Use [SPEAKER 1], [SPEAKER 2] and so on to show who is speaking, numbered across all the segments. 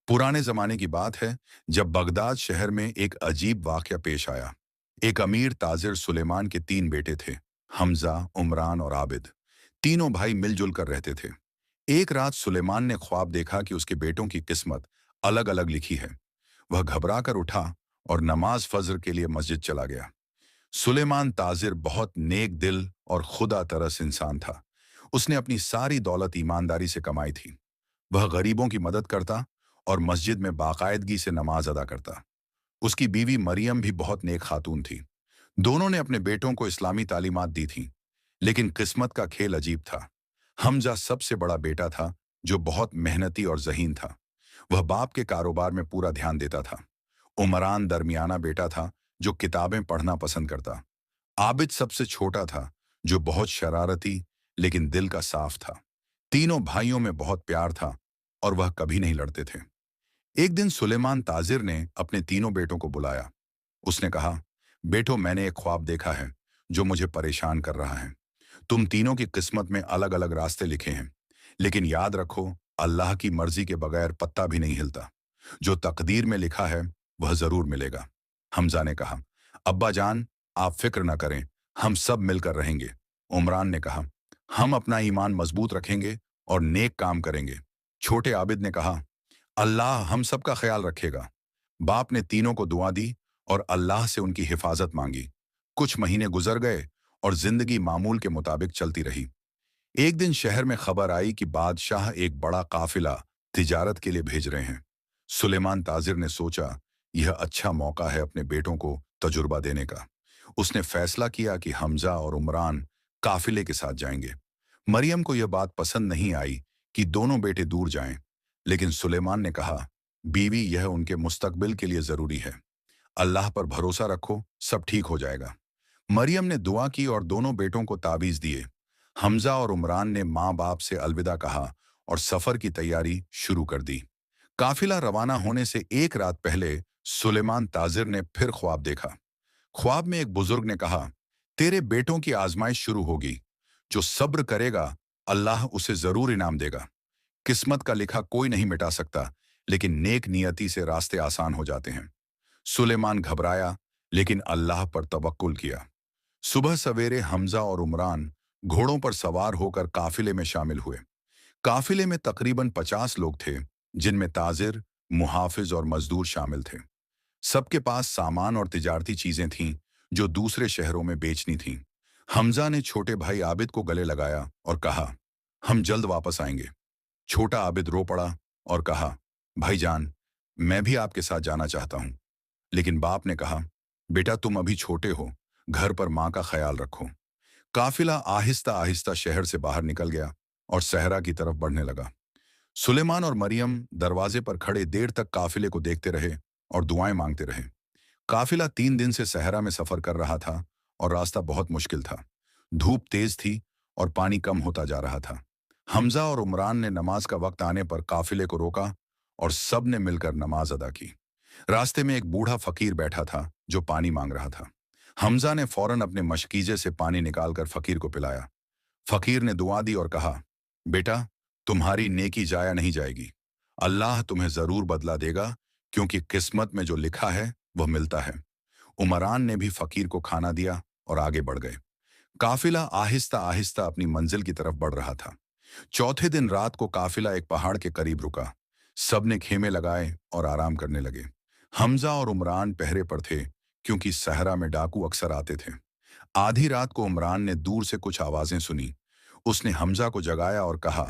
[SPEAKER 1] पुराने जमाने की बात है जब बगदाद शहर में एक अजीब वाकया पेश आया। एक अमीर ताजिर सुलेमान के तीन बेटे थे, हमजा, उमरान और आबिद। तीनों भाई मिलजुल कर रहते थे। एक रात सुलेमान ने ख्वाब देखा कि उसके बेटों की किस्मत अलग अलग लिखी है। वह घबरा कर उठा और नमाज फजर के लिए मस्जिद चला गया। सुलेमान ताजिर बहुत नेक दिल और खुदा तरस इंसान था। उसने अपनी सारी दौलत ईमानदारी से कमाई थी। वह गरीबों की मदद करता और मस्जिद में बाकायदगी से नमाज अदा करता। उसकी बीवी मरियम भी बहुत नेक खातून थी। दोनों ने अपने बेटों को इस्लामी तालीमात दी थी। लेकिन किस्मत का खेल अजीब था। हमजा सबसे बड़ा बेटा था, जो बहुत मेहनती और ज़हीन था। वह बाप के कारोबार में पूरा ध्यान देता था। उमरान दरमियाना बेटा था, जो किताबें पढ़ना पसंद करता। आबिद सबसे छोटा था, जो बहुत शरारती लेकिन दिल का साफ था। तीनों भाइयों में बहुत प्यार था और वह कभी नहीं लड़ते थे। एक दिन सुलेमान ताजिर ने अपने तीनों बेटों को बुलाया। उसने कहा, बेटो, मैंने एक ख्वाब देखा है जो मुझे परेशान कर रहा है। तुम तीनों की किस्मत में अलग अलग रास्ते लिखे हैं, लेकिन याद रखो, अल्लाह की मर्जी के बगैर पत्ता भी नहीं हिलता। जो तकदीर में लिखा है वह जरूर मिलेगा। हमजा ने कहा, अब्बा जान, आप फिक्र न करें, हम सब मिलकर रहेंगे। उमरान ने कहा, हम अपना ईमान मजबूत रखेंगे और नेक काम करेंगे। छोटे आबिद ने कहा, अल्लाह हम सबका ख्याल रखेगा। बाप ने तीनों को दुआ दी और अल्लाह से उनकी हिफाजत मांगी। कुछ महीने गुजर गए और जिंदगी मामूल के मुताबिक चलती रही। एक दिन शहर में खबर आई कि बादशाह एक बड़ा काफिला तिजारत के लिए भेज रहे हैं। सुलेमान ताजिर ने सोचा, यह अच्छा मौका है अपने बेटों को तजुर्बा देने का। उसने फैसला किया कि हमजा और उमरान काफिले के साथ जाएंगे। मरियम को यह बात पसंद नहीं आई कि दोनों बेटे दूर जाएं, लेकिन सुलेमान ने कहा, बीवी, यह उनके मुस्तकबिल के लिए जरूरी है। अल्लाह पर भरोसा रखो, सब ठीक हो जाएगा। मरियम ने दुआ की और दोनों बेटों को ताबीज दिए। हमजा और उमरान ने माँ बाप से अलविदा कहा और सफर की तैयारी शुरू कर दी। काफिला रवाना होने से एक रात पहले सुलेमान ताजिर ने फिर ख्वाब देखा। ख्वाब में एक बुजुर्ग ने कहा, तेरे बेटों की आजमाइश शुरू होगी। जो सब्र करेगा, अल्लाह उसे जरूर इनाम देगा। किस्मत का लिखा कोई नहीं मिटा सकता, लेकिन नेक नियति से रास्ते आसान हो जाते हैं। सुलेमान घबराया, लेकिन अल्लाह पर तवक्कुल किया। सुबह सवेरे हमजा और उमरान घोड़ों पर सवार होकर काफिले में शामिल हुए। काफिले में तकरीबन 50 लोग थे, जिनमें ताजिर, मुहाफिज और मजदूर शामिल थे। सबके पास सामान और तिजारती चीजें थीं, जो दूसरे शहरों में बेचनी थीं। हमजा ने छोटे भाई आबिद को गले लगाया और कहा, हम जल्द वापस आएंगे। छोटा आबिद रो पड़ा और कहा, भाईजान, मैं भी आपके साथ जाना चाहता हूं। लेकिन बाप ने कहा, बेटा, तुम अभी छोटे हो, घर पर माँ का ख्याल रखो। काफिला आहिस्ता आहिस्ता शहर से बाहर निकल गया और सहरा की तरफ बढ़ने लगा। सुलेमान और मरियम दरवाजे पर खड़े देर तक काफिले को देखते रहे और दुआएं मांगते रहे। काफिला 3 दिन से सहरा में सफर कर रहा था और रास्ता बहुत मुश्किल था। धूप तेज थी और पानी कम होता जा रहा था। हमजा और उमरान ने नमाज का वक्त आने पर काफिले को रोका और सब ने मिलकर नमाज अदा की। रास्ते में एक बूढ़ा फकीर बैठा था जो पानी मांग रहा था। हमजा ने फौरन अपने मशकीजे से पानी निकालकर फकीर को पिलाया। फकीर ने दुआ दी और कहा, बेटा, तुम्हारी नेकी जाया नहीं जाएगी। अल्लाह तुम्हें जरूर बदला देगा, क्योंकि किस्मत में जो लिखा है वह मिलता है। उमरान ने भी फकीर को खाना दिया और आगे बढ़ गए। काफिला आहिस्ता आहिस्ता अपनी मंजिल की तरफ बढ़ रहा था। चौथे दिन रात को काफिला एक पहाड़ के करीब रुका। सबने खेमे लगाए और आराम करने लगे। हमजा और उमरान पहरे पर थे, क्योंकि सहरा में डाकू अक्सर आते थे। आधी रात को उमरान ने दूर से कुछ आवाजें सुनी। उसने हमजा को जगाया और कहा,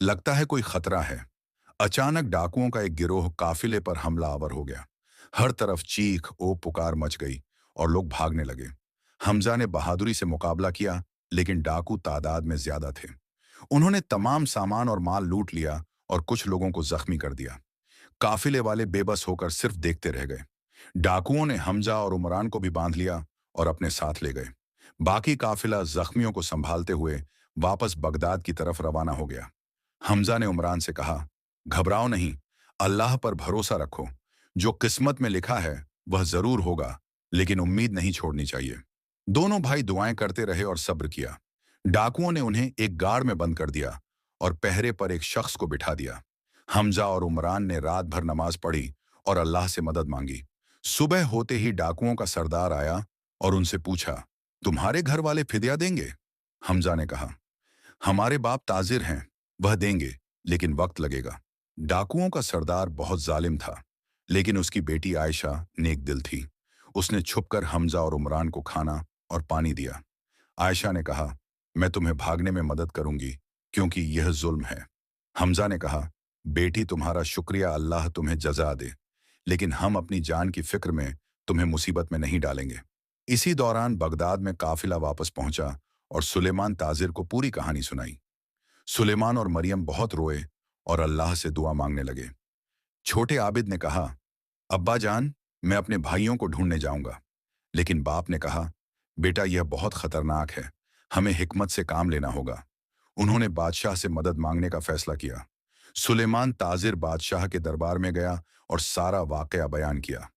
[SPEAKER 1] लगता है कोई खतरा है। अचानक डाकुओं का एक गिरोह काफिले पर हमलावर हो गया। हर तरफ चीख ओ पुकार मच गई और लोग भागने लगे। हमजा ने बहादुरी से मुकाबला किया, लेकिन डाकू तादाद में ज्यादा थे। उन्होंने तमाम सामान और माल लूट लिया और कुछ लोगों को जख्मी कर दिया। काफिले वाले बेबस होकर सिर्फ देखते रह गए। डाकुओं ने हमजा और उमरान को भी बांध लिया और अपने साथ ले गए। बाकी काफिला जख्मियों को संभालते हुए वापस बगदाद की तरफ रवाना हो गया। हमजा ने उमरान से कहा, घबराओ नहीं, अल्लाह पर भरोसा रखो। जो किस्मत में लिखा है वह जरूर होगा, लेकिन उम्मीद नहीं छोड़नी चाहिए। दोनों भाई दुआएं करते रहे और सब्र किया। डाकुओं ने उन्हें एक गाड़ में बंद कर दिया और पहरे पर एक शख्स को बिठा दिया। हमजा और उमरान ने रात भर नमाज पढ़ी और अल्लाह से मदद मांगी। सुबह होते ही डाकुओं का सरदार आया और उनसे पूछा, तुम्हारे घर वाले फिदिया देंगे? हमजा ने कहा, हमारे बाप ताजिर हैं, वह देंगे, लेकिन वक्त लगेगा। डाकुओं का सरदार बहुत जालिम था, लेकिन उसकी बेटी आयशा नेक दिल थी। उसने छुपकर हमजा और उमरान को खाना और पानी दिया। आयशा ने कहा, मैं तुम्हें भागने में मदद करूंगी, क्योंकि यह जुल्म है। हमजा ने कहा, बेटी तुम्हारा शुक्रिया, अल्लाह तुम्हें जजा दे, लेकिन हम अपनी जान की फिक्र में तुम्हें मुसीबत में नहीं डालेंगे। इसी दौरान बगदाद में काफिला वापस पहुंचा और सुलेमान ताजिर को पूरी कहानी सुनाई। सुलेमान और मरियम बहुत रोए और अल्लाह से दुआ मांगने लगे। छोटे आबिद ने कहा, अब्बा जान, मैं अपने भाइयों को ढूंढने जाऊंगा। लेकिन बाप ने कहा, बेटा यह बहुत खतरनाक है, हमें हिकमत से काम लेना होगा। उन्होंने बादशाह से मदद मांगने का फैसला किया। सुलेमान ताजिर बादशाह के दरबार में गया और सारा वाकया बयान किया।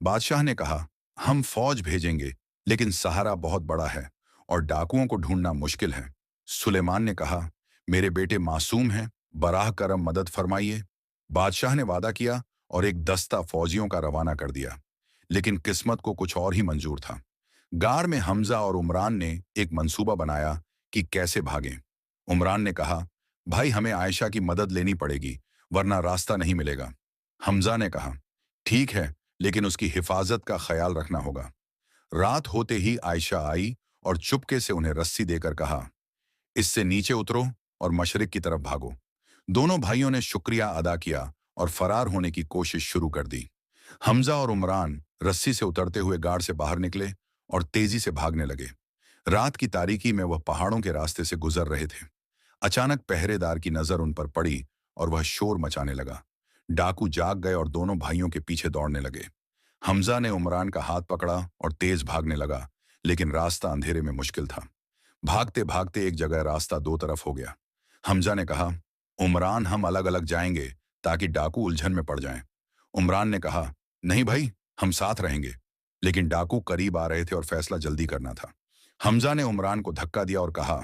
[SPEAKER 1] बादशाह ने कहा, हम फौज भेजेंगे, लेकिन सहारा बहुत बड़ा है और डाकुओं को ढूंढना मुश्किल है। सुलेमान ने कहा, मेरे बेटे मासूम हैं, बराह करम मदद फरमाइए। बादशाह ने वादा किया और एक दस्ता फौजियों का रवाना कर दिया। लेकिन किस्मत को कुछ और ही मंजूर था। गार में हमजा और उमरान ने एक मंसूबा बनाया कि कैसे भागें। उमरान ने कहा, भाई हमें आयशा की मदद लेनी पड़ेगी, वरना रास्ता नहीं मिलेगा। हमजा ने कहा, ठीक है, लेकिन उसकी हिफाजत का ख्याल रखना होगा। रात होते ही आयशा आई और चुपके से उन्हें रस्सी देकर कहा, इससे नीचे उतरो और मशरिक की तरफ भागो। दोनों भाइयों ने शुक्रिया अदा किया और फरार होने की कोशिश शुरू कर दी। हमजा और उमरान रस्सी से उतरते हुए गाड़ से बाहर निकले और तेजी से भागने लगे। रात की तारीकी में वह पहाड़ों के रास्ते से गुजर रहे थे। अचानक पहरेदार की नजर उन पर पड़ी और वह शोर मचाने लगा। डाकू जाग गए और दोनों भाइयों के पीछे दौड़ने लगे। हमजा ने उमरान का हाथ पकड़ा और तेज भागने लगा, लेकिन रास्ता अंधेरे में मुश्किल था। भागते भागते एक जगह रास्ता दो तरफ हो गया। हमजा ने कहा, उमरान हम अलग अलग जाएंगे ताकि डाकू उलझन में पड़ जाएं। उमरान ने कहा, नहीं भाई, हम साथ रहेंगे। लेकिन डाकू करीब आ रहे थे और फैसला जल्दी करना था। हमजा ने उमरान को धक्का दिया और कहा,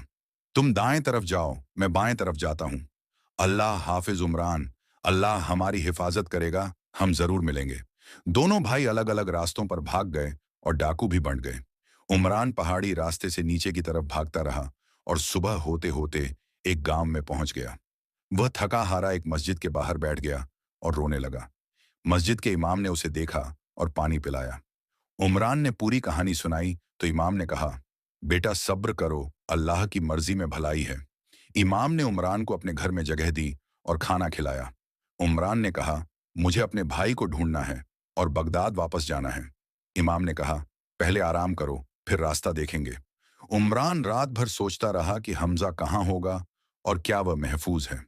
[SPEAKER 1] तुम दाएं तरफ जाओ, मैं बाएं तरफ जाता हूं। अल्लाह हाफिज उमरान, अल्लाह हमारी हिफाजत करेगा, हम जरूर मिलेंगे। दोनों भाई अलग अलग रास्तों पर भाग गए और डाकू भी बंट गए। उमरान पहाड़ी रास्ते से नीचे की तरफ भागता रहा और सुबह होते होते एक गांव में पहुंच गया। वह थका हारा एक मस्जिद के बाहर बैठ गया और रोने लगा। मस्जिद के इमाम ने उसे देखा और पानी पिलाया। उमरान ने पूरी कहानी सुनाई तो इमाम ने कहा, बेटा सब्र करो, अल्लाह की मर्जी में भलाई है। इमाम ने उमरान को अपने घर में जगह दी और खाना खिलाया। उमरान ने कहा, मुझे अपने भाई को ढूंढना है और बगदाद वापस जाना है। इमाम ने कहा, पहले आराम करो, फिर रास्ता देखेंगे। उमरान रात भर सोचता रहा कि हमजा कहाँ होगा और क्या वह महफूज है।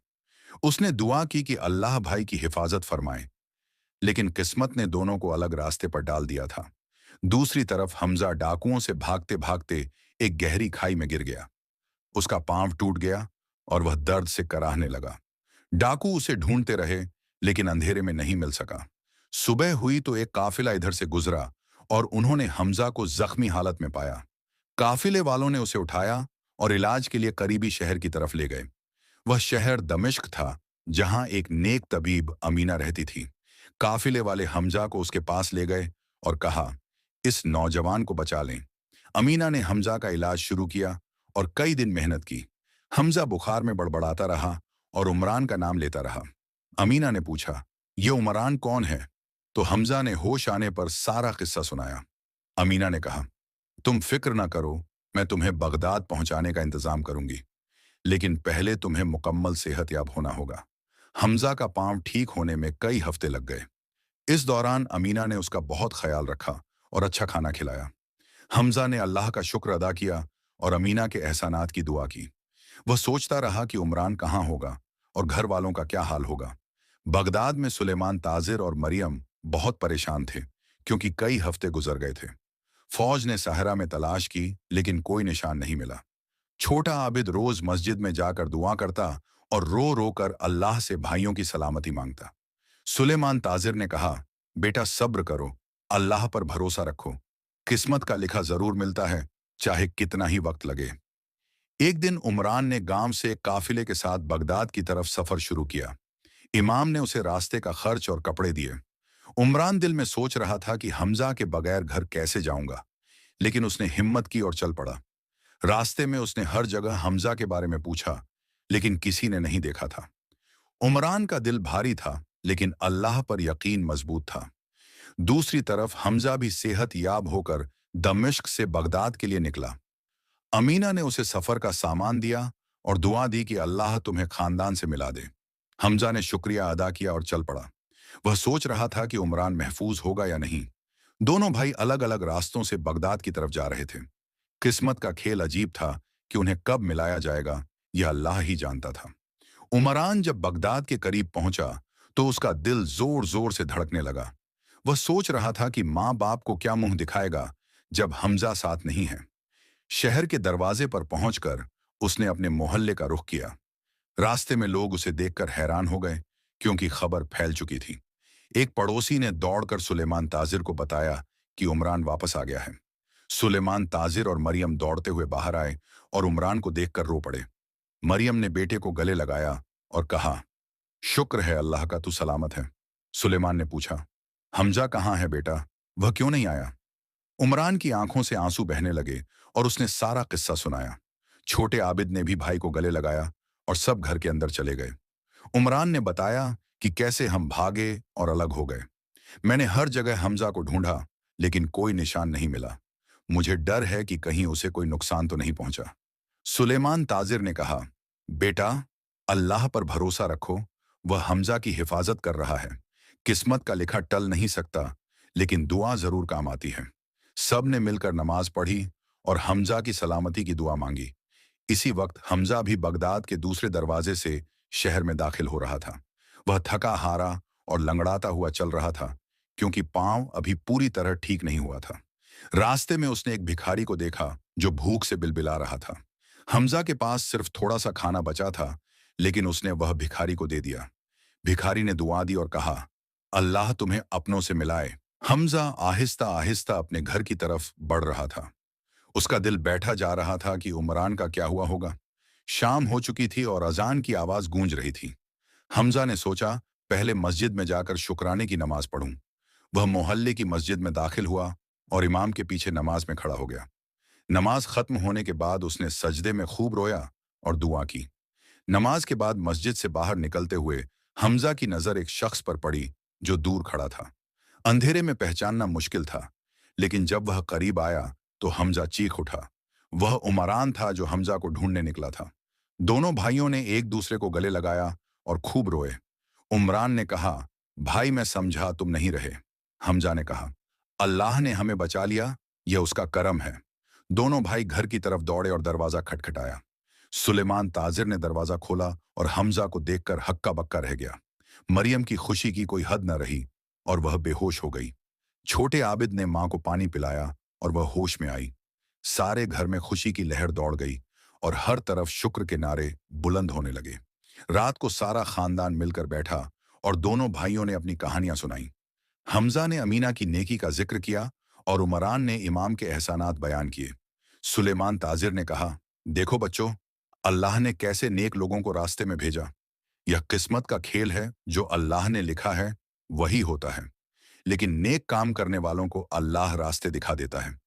[SPEAKER 1] उसने दुआ की कि अल्लाह भाई की हिफाजत फरमाए, लेकिन किस्मत ने दोनों को अलग रास्ते पर डाल दिया था। दूसरी तरफ हमजा डाकुओं से भागते भागते एक गहरी खाई में गिर गया। उसका पांव टूट गया और वह दर्द से कराहने लगा। डाकू उसे ढूंढते रहे, लेकिन अंधेरे में नहीं मिल सका। सुबह हुई तो एक काफिला इधर से गुजरा और उन्होंने हमजा को जख्मी हालत में पाया। काफिले वालों ने उसे उठाया और इलाज के लिए करीबी शहर की तरफ ले गए। वह शहर दमिश्क था, जहां एक नेक तबीब अमीना रहती थी। काफिले वाले हमजा को उसके पास ले गए और कहा, इस नौजवान को बचा लें। अमीना ने हमजा का इलाज शुरू किया और कई दिन मेहनत की। हमजा बुखार में बड़बड़ाता रहा और उमरान का नाम लेता रहा। अमीना ने पूछा, ये उमरान कौन है? तो हमजा ने होश आने पर सारा किस्सा सुनाया। अमीना ने कहा, तुम फिक्र ना करो, मैं तुम्हें बगदाद पहुंचाने का इंतजाम करूंगी, लेकिन पहले तुम्हें मुकम्मल सेहतयाब होना होगा। हमजा का पांव ठीक होने में कई हफ्ते लग गए। इस दौरान अमीना ने उसका बहुत ख्याल रखा और अच्छा खाना खिलाया। हमजा ने अल्लाह का शुक्र अदा किया और अमीना के एहसानात की दुआ की। वह सोचता रहा कि उमरान कहाँ होगा और घर वालों का क्या हाल होगा। बगदाद में सुलेमान ताजिर और मरियम बहुत परेशान थे, क्योंकि कई हफ्ते गुजर गए थे। फौज ने सहरा में तलाश की, लेकिन कोई निशान नहीं मिला। छोटा आबिद रोज मस्जिद में जाकर दुआ करता और रो रो कर अल्लाह से भाइयों की सलामती मांगता। सुलेमान ताजिर ने कहा, बेटा सब्र करो, अल्लाह पर भरोसा रखो, किस्मत का लिखा जरूर मिलता है, चाहे कितना ही वक्त लगे। एक दिन उमरान ने गांव से एक काफिले के साथ बगदाद की तरफ सफर शुरू किया। इमाम ने उसे रास्ते का खर्च और कपड़े दिए। उमरान दिल में सोच रहा था कि हमजा के बगैर घर कैसे जाऊंगा, लेकिन उसने हिम्मत की और चल पड़ा। रास्ते में उसने हर जगह हमजा के बारे में पूछा, लेकिन किसी ने नहीं देखा था। उमरान का दिल भारी था, लेकिन अल्लाह पर यकीन मजबूत था। दूसरी तरफ हमजा भी सेहत याब होकर दमिश्क से बगदाद के लिए निकला। अमीना ने उसे सफर का सामान दिया और दुआ दी कि अल्लाह तुम्हें खानदान से मिला दे। हमजा ने शुक्रिया अदा किया और चल पड़ा। वह सोच रहा था कि उमरान महफूज होगा या नहीं। दोनों भाई अलग अलग रास्तों से बगदाद की तरफ जा रहे थे। किस्मत का खेल अजीब था कि उन्हें कब मिलाया जाएगा, यह अल्लाह ही जानता था। उमरान जब बगदाद के करीब पहुंचा तो उसका दिल जोर जोर से धड़कने लगा। वह सोच रहा था कि माँ बाप को क्या मुंह दिखाएगा जब हमजा साथ नहीं है। शहर के दरवाजे पर पहुंचकर उसने अपने मोहल्ले का रुख किया। रास्ते में लोग उसे देखकर हैरान हो गए, क्योंकि खबर फैल चुकी थी। एक पड़ोसी ने दौड़कर सुलेमान ताजिर को बताया कि उमरान वापस आ गया है। सुलेमान ताजिर और मरियम दौड़ते हुए बाहर आए और उमरान को देखकर रो पड़े। मरियम ने बेटे को गले लगाया और कहा, शुक्र है अल्लाह का तू सलामत है। सुलेमान ने पूछा, हमजा कहाँ है बेटा, वह क्यों नहीं आया? उमरान की आंखों से आंसू बहने लगे और उसने सारा किस्सा सुनाया। छोटे आबिद ने भी भाई को गले लगाया और सब घर के अंदर चले गए। उमरान ने बताया कि कैसे हम भागे और अलग हो गए। मैंने हर जगह हमजा को ढूंढा, लेकिन कोई निशान नहीं मिला। मुझे डर है कि कहीं उसे कोई नुकसान तो नहीं पहुंचा। सुलेमान ताजिर ने कहा, बेटा, अल्लाह पर भरोसा रखो, वह हमजा की हिफाजत कर रहा है। किस्मत का लिखा टल नहीं सकता, लेकिन दुआ जरूर काम आती है। सब ने मिलकर नमाज पढ़ी और हमजा की सलामती की दुआ मांगी। इसी वक्त हमजा भी बगदाद के दूसरे दरवाजे से शहर में दाखिल हो रहा था। वह थका हारा और लंगड़ाता हुआ चल रहा था, क्योंकि पांव अभी पूरी तरह ठीक नहीं हुआ था। रास्ते में उसने एक भिखारी को देखा जो भूख से बिलबिला रहा था। हमजा के पास सिर्फ थोड़ा सा खाना बचा था, लेकिन उसने वह भिखारी को दे दिया। भिखारी ने दुआ दी और कहा, अल्लाह तुम्हें अपनों से मिलाए। हमजा आहिस्ता आहिस्ता अपने घर की तरफ बढ़ रहा था। उसका दिल बैठा जा रहा था कि उमरान का क्या हुआ होगा। शाम हो चुकी थी और अजान की आवाज गूंज रही थी। हमजा ने सोचा, पहले मस्जिद में जाकर शुक्राने की नमाज पढ़ूं। वह मोहल्ले की मस्जिद में दाखिल हुआ और इमाम के पीछे नमाज में खड़ा हो गया। नमाज खत्म होने के बाद उसने सजदे में खूब रोया और दुआ की। नमाज के बाद मस्जिद से बाहर निकलते हुए हमजा की नजर एक शख्स पर पड़ी जो दूर खड़ा था। अंधेरे में पहचानना मुश्किल था, लेकिन जब वह करीब आया तो हमजा चीख उठा। वह उमरान था जो हमजा को ढूंढने निकला था। दोनों भाइयों ने एक दूसरे को गले लगाया और खूब रोए। उमरान ने कहा, भाई मैं समझा तुम नहीं रहे। हमजा ने कहा, अल्लाह ने हमें बचा लिया, यह उसका करम है। दोनों भाई घर की तरफ दौड़े और दरवाजा खटखटाया। सुलेमान ताजिर ने दरवाजा खोला और हमजा को देखकर हक्का बक्का रह गया। मरियम की खुशी की कोई हद न रही और वह बेहोश हो गई। छोटे आबिद ने मां को पानी पिलाया और वह होश में आई। सारे घर में खुशी की लहर दौड़ गई और हर तरफ शुक्र के नारे बुलंद होने लगे। रात को सारा खानदान मिलकर बैठा और दोनों भाइयों ने अपनी कहानियां सुनाई। हमजा ने अमीना की नेकी का जिक्र किया और उमरान ने इमाम के एहसानात बयान किए। सुलेमान ताजिर ने कहा, देखो बच्चों, अल्लाह ने कैसे नेक लोगों को रास्ते में भेजा। यह किस्मत का खेल है, जो अल्लाह ने लिखा है वही होता है, लेकिन नेक काम करने वालों को अल्लाह रास्ते दिखा देता है।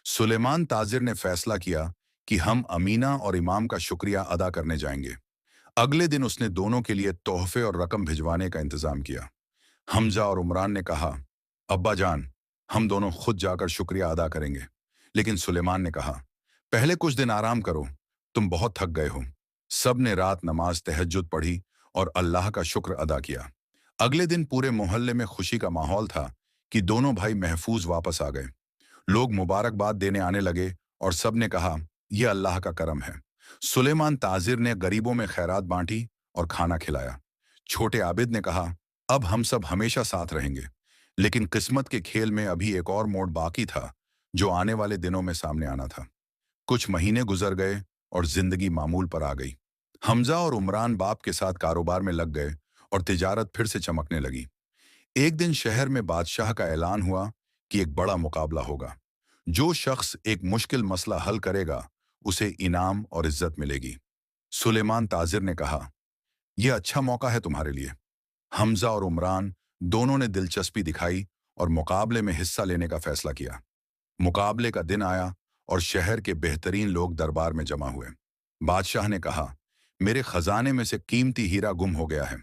[SPEAKER 1] सुलेमान ताजिर ने फैसला किया कि हम अमीना और इमाम का शुक्रिया अदा करने जाएंगे। अगले दिन उसने दोनों के लिए तोहफे और रकम भिजवाने का इंतजाम किया। हमजा और उमरान ने कहा, अब्बा जान, हम दोनों खुद जाकर शुक्रिया अदा करेंगे। लेकिन सुलेमान ने कहा, पहले कुछ दिन आराम करो, तुम बहुत थक गए हो। सब ने रात नमाज तहज्जुद पढ़ी और अल्लाह का शुक्र अदा किया। अगले दिन पूरे मोहल्ले में खुशी का माहौल था कि दोनों भाई महफूज वापस आ गए। लोग मुबारकबाद देने आने लगे और सब ने कहा, यह अल्लाह का करम है। सुलेमान ताजिर ने गरीबों में खैरात बांटी और खाना खिलाया। छोटे आबिद ने कहा, अब हम सब हमेशा साथ रहेंगे। लेकिन किस्मत के खेल में अभी एक और मोड़ बाकी था, जो आने वाले दिनों में सामने आना था। कुछ महीने गुजर गए और जिंदगी मामूल पर आ गई। हमजा और उमरान बाप के साथ कारोबार में लग गए और तिजारत फिर से चमकने लगी। एक दिन शहर में बादशाह का ऐलान हुआ कि एक बड़ा मुकाबला होगा। जो शख्स एक मुश्किल मसला हल करेगा, उसे इनाम और इज्जत मिलेगी। सुलेमान ताजिर ने कहा, यह अच्छा मौका है तुम्हारे लिए। हमजा और उमरान दोनों ने दिलचस्पी दिखाई और मुकाबले में हिस्सा लेने का फैसला किया। मुकाबले का दिन आया और शहर के बेहतरीन लोग दरबार में जमा हुए। बादशाह ने कहा, मेरे खजाने में से कीमती हीरा गुम हो गया है।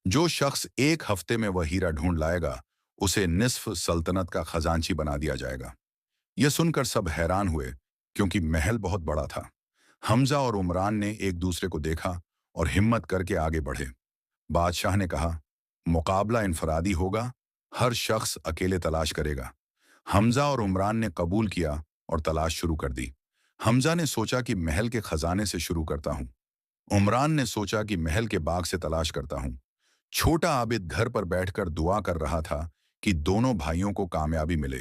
[SPEAKER 1] जो शख्स 1 हफ्ते में वह हीरा ढूंढ लाएगा, उसे निस्फ सल्तनत का खजांची बना दिया जाएगा। यह सुनकर सब हैरान हुए, क्योंकि महल बहुत बड़ा था। हमजा और उमरान ने एक दूसरे को देखा और हिम्मत करके आगे बढ़े। बादशाह ने कहा, मुकाबला इनफरादी होगा, हर शख्स अकेले तलाश करेगा। हमजा और उमरान ने कबूल किया और तलाश शुरू कर दी। हमजा ने सोचा कि महल के खजाने से शुरू करता हूं। उमरान ने सोचा कि महल के बाग से तलाश करता हूं। छोटा आबिद घर पर बैठकर दुआ कर रहा था कि दोनों भाइयों को कामयाबी मिले।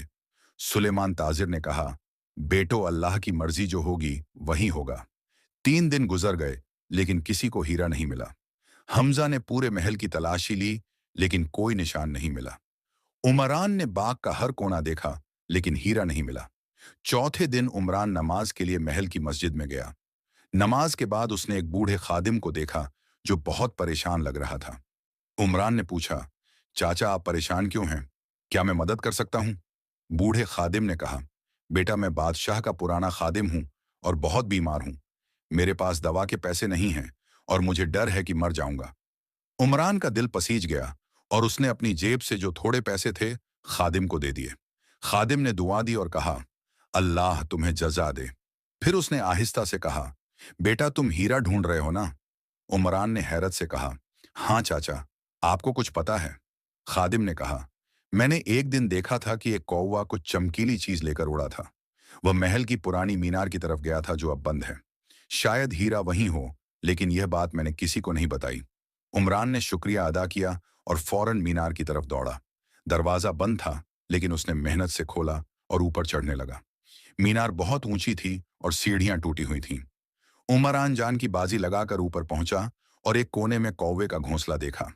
[SPEAKER 1] सुलेमान ताजिर ने कहा, बेटो, अल्लाह की मर्जी जो होगी वही होगा। 3 दिन गुजर गए, लेकिन किसी को हीरा नहीं मिला। हमजा ने पूरे महल की तलाशी ली, लेकिन कोई निशान नहीं मिला। उमरान ने बाग का हर कोना देखा, लेकिन हीरा नहीं मिला। चौथे दिन उमरान नमाज के लिए महल की मस्जिद में गया। नमाज के बाद उसने एक बूढ़े खादिम को देखा जो बहुत परेशान लग रहा था। उमरान ने पूछा, चाचा, आप परेशान क्यों हैं? क्या मैं मदद कर सकता हूं? बूढ़े खादिम ने कहा, बेटा, मैं बादशाह का पुराना खादिम हूं और बहुत बीमार हूं। मेरे पास दवा के पैसे नहीं हैं और मुझे डर है कि मर जाऊंगा। उमरान का दिल पसीज गया और उसने अपनी जेब से जो थोड़े पैसे थे खादिम को दे दिए। खादिम ने दुआ दी और कहा, अल्लाह तुम्हें जज़ा दे। फिर उसने आहिस्ता से कहा, बेटा, तुम हीरा ढूंढ रहे हो ना? उमरान ने हैरत से कहा, हाँ चाचा, आपको कुछ पता है? खादिम ने कहा, मैंने एक दिन देखा था कि एक कौवा कुछ चमकीली चीज लेकर उड़ा था। वह महल की पुरानी मीनार की तरफ गया था जो अब बंद है। शायद हीरा वहीं हो, लेकिन यह बात मैंने किसी को नहीं बताई। उमरान ने शुक्रिया अदा किया और फौरन मीनार की तरफ दौड़ा। दरवाजा बंद था, लेकिन उसने मेहनत से खोला और ऊपर चढ़ने लगा। मीनार बहुत ऊंची थी और सीढ़ियां टूटी हुई थीं। उमरान जान की बाजी लगाकर ऊपर पहुंचा और एक कोने में कौवे का घोंसला देखा।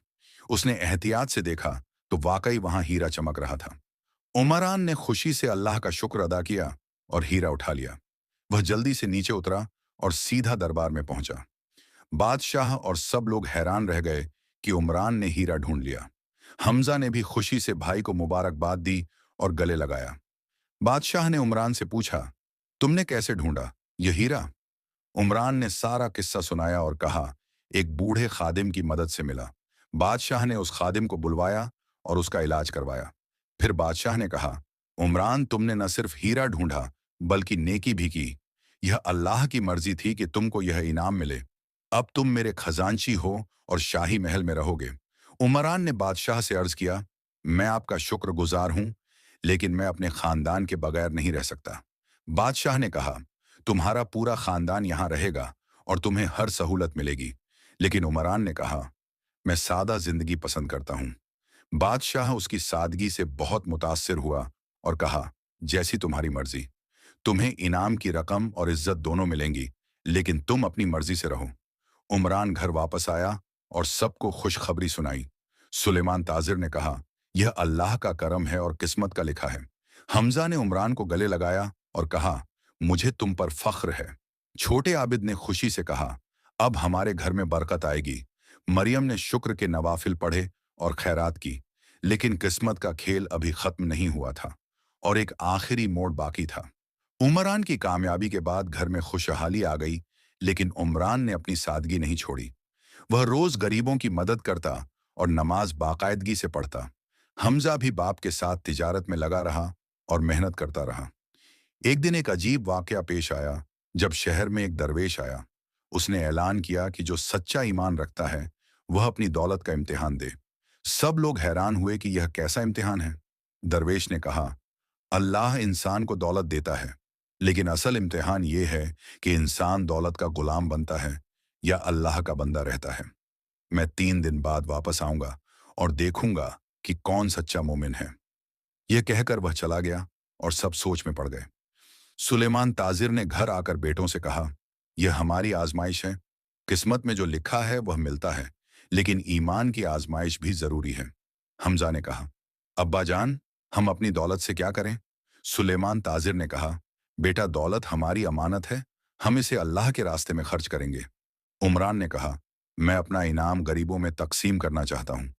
[SPEAKER 1] उसने एहतियात से देखा तो वाकई वहां हीरा चमक रहा था। उमरान ने खुशी से अल्लाह का शुक्र अदा किया और हीरा उठा लिया। वह जल्दी से नीचे उतरा और सीधा दरबार में पहुंचा। बादशाह और सब लोग हैरान रह गए कि उमरान ने हीरा ढूंढ लिया। हमजा ने भी खुशी से भाई को मुबारकबाद दी और गले लगाया। बादशाह ने उमरान से पूछा, तुमने कैसे ढूंढा यह हीरा? उमरान ने सारा किस्सा सुनाया और कहा, एक बूढ़े खादिम की मदद से मिला। बादशाह ने उस खादिम को बुलवाया और उसका इलाज करवाया। फिर बादशाह ने कहा, उमरान, तुमने न सिर्फ हीरा ढूंढा बल्कि नेकी भी की। यह अल्लाह की मर्जी थी कि तुमको यह इनाम मिले। अब तुम मेरे खजांची हो और शाही महल में रहोगे। उमरान ने बादशाह से अर्ज किया, मैं आपका शुक्रगुजार हूं, लेकिन मैं अपने खानदान के बगैर नहीं रह सकता। बादशाह ने कहा, तुम्हारा पूरा खानदान यहां रहेगा और तुम्हें हर सहूलत मिलेगी। लेकिन उमरान ने कहा, मैं सादा जिंदगी पसंद करता हूं। बादशाह उसकी सादगी से बहुत मुतासिर हुआ और कहा, जैसी तुम्हारी मर्जी। तुम्हें इनाम की रकम और इज्जत दोनों मिलेंगी, लेकिन तुम अपनी मर्जी से रहो। उमरान घर वापस आया और सबको खुशखबरी सुनाई। सुलेमान ताजिर ने कहा, यह अल्लाह का करम है और किस्मत का लिखा है। हमजा ने उमरान को गले लगाया और कहा, मुझे तुम पर फख्र है। छोटे आबिद ने खुशी से कहा, अब हमारे घर में बरकत आएगी। मरियम ने शुक्र के नवाफिल पढ़े और खैरात की। लेकिन किस्मत का खेल अभी खत्म नहीं हुआ था और एक आखिरी मोड़ बाकी था। उमरान की कामयाबी के बाद घर में खुशहाली आ गई, लेकिन उमरान ने अपनी सादगी नहीं छोड़ी। वह रोज गरीबों की मदद करता और नमाज बाकायदगी से पढ़ता। हमजा भी बाप के साथ तिजारत में लगा रहा और मेहनत करता रहा। एक दिन एक अजीब वाकया पेश आया जब शहर में एक दरवेश आया। उसने ऐलान किया कि जो सच्चा ईमान रखता है वह अपनी दौलत का इम्तिहान दे। सब लोग हैरान हुए कि यह कैसा इम्तिहान है। दरवेश ने कहा, अल्लाह इंसान को दौलत देता है, लेकिन असल इम्तिहान ये है कि इंसान दौलत का गुलाम बनता है या अल्लाह का बंदा रहता है। मैं 3 दिन बाद वापस आऊंगा और देखूंगा कि कौन सच्चा मोमिन है। यह कहकर वह चला गया और सब सोच में पड़ गए। सुलेमान ताजिर ने घर आकर बेटों से कहा, यह हमारी आजमाइश है। किस्मत में जो लिखा है वह मिलता है, लेकिन ईमान की आजमाइश भी जरूरी है। हमजा ने कहा, अब्बा जान, हम अपनी दौलत से क्या करें? सुलेमान ताजिर ने कहा, बेटा, दौलत हमारी अमानत है, हम इसे अल्लाह के रास्ते में खर्च करेंगे। उमरान ने कहा, मैं अपना इनाम गरीबों में तकसीम करना चाहता हूँ।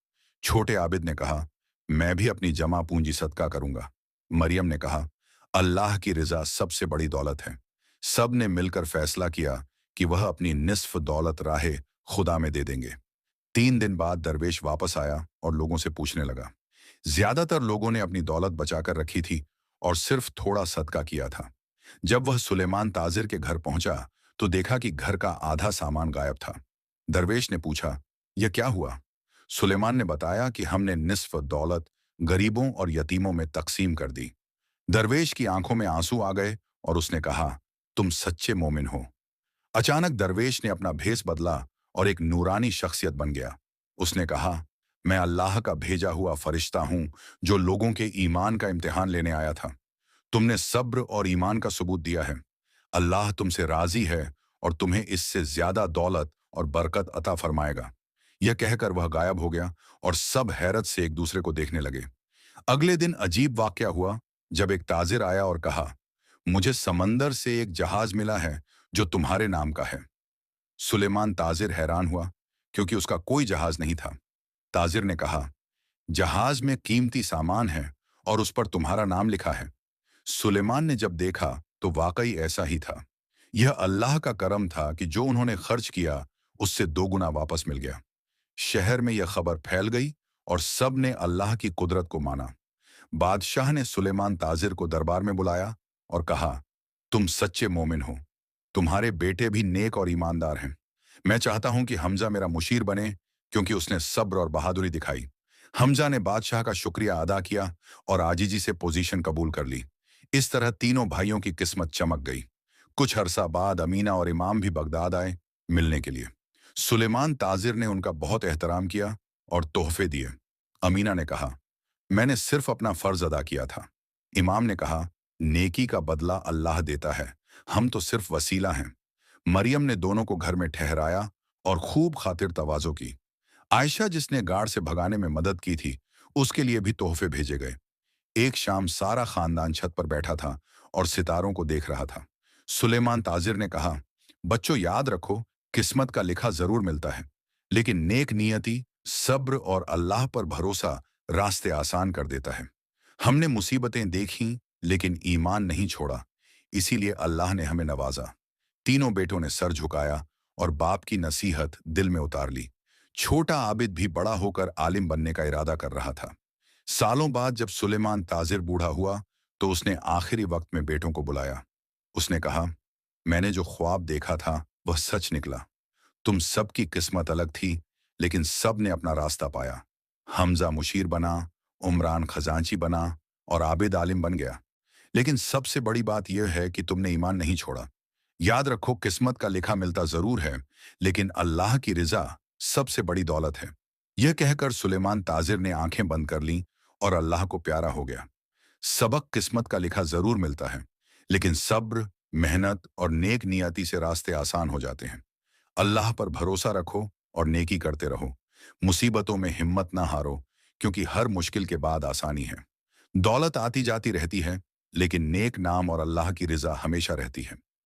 [SPEAKER 1] छोटे आबिद ने कहा, मैं भी अपनी जमा पूंजी सदका करूंगा। मरियम ने कहा, अल्लाह की रिजा सबसे बड़ी दौलत है। सब ने मिलकर फैसला किया कि वह अपनी निस्फ दौलत राहे खुदा में दे देंगे। 3 दिन बाद दरवेश वापस आया और लोगों से पूछने लगा। ज्यादातर लोगों ने अपनी दौलत बचाकर रखी थी और सिर्फ थोड़ा सदका किया था। जब वह सुलेमान ताजिर के घर पहुंचा तो देखा कि घर का आधा सामान गायब था। दरवेश ने पूछा, यह क्या हुआ? सुलेमान ने बताया कि हमने निस्फ दौलत गरीबों और यतीमों में तकसीम कर दी। दरवेश की आंखों में आंसू आ गए और उसने कहा, तुम सच्चे मोमिन हो। अचानक दरवेश ने अपना भेस बदला और एक नूरानी शख्सियत बन गया। उसने कहा, मैं अल्लाह का भेजा हुआ फरिश्ता हूं जो लोगों के ईमान का इम्तिहान लेने आया था। तुमने सब्र और ईमान का सबूत दिया है। अल्लाह तुमसे राजी है और तुम्हें इससे ज्यादा दौलत और बरकत अता फरमाएगा। यह कहकर वह गायब हो गया और सब हैरत से एक दूसरे को देखने लगे। अगले दिन अजीब वाकया हुआ जब एक ताजिर आया और कहा, मुझे समंदर से एक जहाज मिला है जो तुम्हारे नाम का है। सुलेमान ताजिर हैरान हुआ क्योंकि उसका कोई जहाज नहीं था। ताजिर ने कहा, जहाज में कीमती सामान है और उस पर तुम्हारा नाम लिखा है। सुलेमान ने जब देखा तो वाकई ऐसा ही था। यह अल्लाह का करम था कि जो उन्होंने खर्च किया उससे 2 गुना वापस मिल गया। शहर में यह खबर फैल गई और सब ने अल्लाह की कुदरत को माना। बादशाह ने सुलेमान ताजिर को दरबार में बुलाया और कहा, तुम सच्चे मोमिन हो। तुम्हारे बेटे भी नेक और ईमानदार हैं। मैं चाहता हूं कि हमजा मेरा मुशीर बने क्योंकि उसने सब्र और बहादुरी दिखाई। हमजा ने बादशाह का शुक्रिया अदा किया और आजीजी से पोजीशन कबूल कर ली। इस तरह तीनों भाइयों की किस्मत चमक गई। कुछ अरसा बाद अमीना और इमाम भी बगदाद आए मिलने के लिए। सुलेमान ताजिर ने उनका बहुत एहतराम किया और तोहफे दिए। अमीना ने कहा, मैंने सिर्फ अपना फर्ज अदा किया था। इमाम ने कहा, नेकी का बदला अल्लाह देता है, हम तो सिर्फ वसीला हैं। मरियम ने दोनों को घर में ठहराया और खूब खातिर तवाज़ो की। आयशा, जिसने गार्ड से भगाने में मदद की थी, उसके लिए भी तोहफे भेजे गए। एक शाम सारा खानदान छत पर बैठा था और सितारों को देख रहा था। सुलेमान ताजिर ने कहा, बच्चों याद रखो, किस्मत का लिखा जरूर मिलता है, लेकिन नेक नियति, सब्र और अल्लाह पर भरोसा रास्ते आसान कर देता है। हमने मुसीबतें देखी लेकिन ईमान नहीं छोड़ा, इसीलिए अल्लाह ने हमें नवाजा। तीनों बेटों ने सर झुकाया और बाप की नसीहत दिल में उतार ली। छोटा आबिद भी बड़ा होकर आलिम बनने का इरादा कर रहा था। सालों बाद जब सुलेमान ताजिर बूढ़ा हुआ तो उसने आखिरी वक्त में बेटों को बुलाया। उसने कहा, मैंने जो ख्वाब देखा था वह सच निकला। तुम सबकी किस्मत अलग थी लेकिन सब ने अपना रास्ता पाया। हमजा मुशीर बना, उमरान खजांची बना और आबिद आलिम बन गया। लेकिन सबसे बड़ी बात यह है कि तुमने ईमान नहीं छोड़ा। याद रखो, किस्मत का लिखा मिलता जरूर है, लेकिन अल्लाह की रिजा सबसे बड़ी दौलत है। यह कहकर सुलेमान ताजिर ने आंखें बंद कर लीं और अल्लाह को प्यारा हो गया। सबक, किस्मत का लिखा जरूर मिलता है, लेकिन सब्र, मेहनत और नेक नियति से रास्ते आसान हो जाते हैं। अल्लाह पर भरोसा रखो और नेकी करते रहो। मुसीबतों में हिम्मत ना हारो, क्योंकि हर मुश्किल के बाद आसानी है। दौलत आती जाती रहती है, लेकिन नेक नाम और अल्लाह की रिजा हमेशा रहती है।